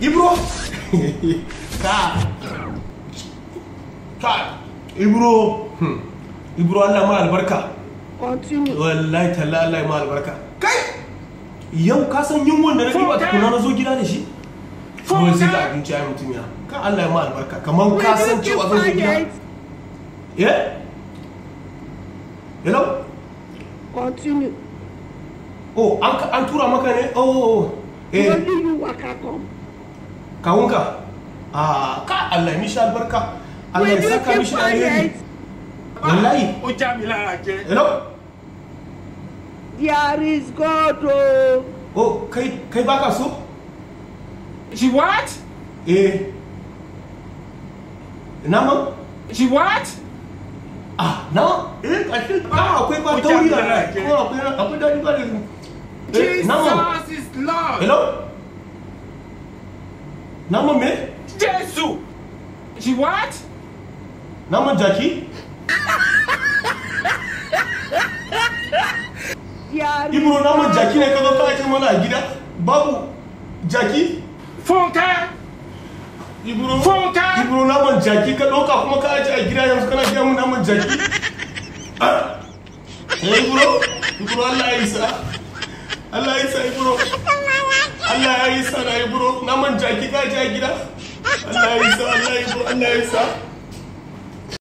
Ibro. Ibro. Ibro Allah ma albarka. Continue. Wallahi talla Allah ma albarka. Kai! Yau ka san yunwan da na ɗiba tukuna na zo gida da shi? Kawai sai da abinci ya mutum ya. Ka Allah ma albarka. Kamar ka san cewa zan zo gida. Hello? Continue. Oh, an tura maka ne? Oh. Only you waka come. Kawunka? Ka Allah mishi albarka. Allah ya saka mishi alheri. Wallahi. Hello? There is God. Oh, kai baka so? She what? Naman? She what? Naman? Akwai ba tauri da rai. Akwai dadi ba da Jesus is Lord. Hello? Naman me? Jesus. She what? Naman jaki? Ibro naman jaki ne ka zo ka ake mana a gida? Babu jaki? Funka! Ibro naman jaki ka ɗauka kuma ka aje a gida yanzu kana gaya mun naman jaki? Ibro Allah ya isa. Allah ya isa Ibro. Allah ya isa na Ibro naman jaki ka aje a gida? Allah ya isa.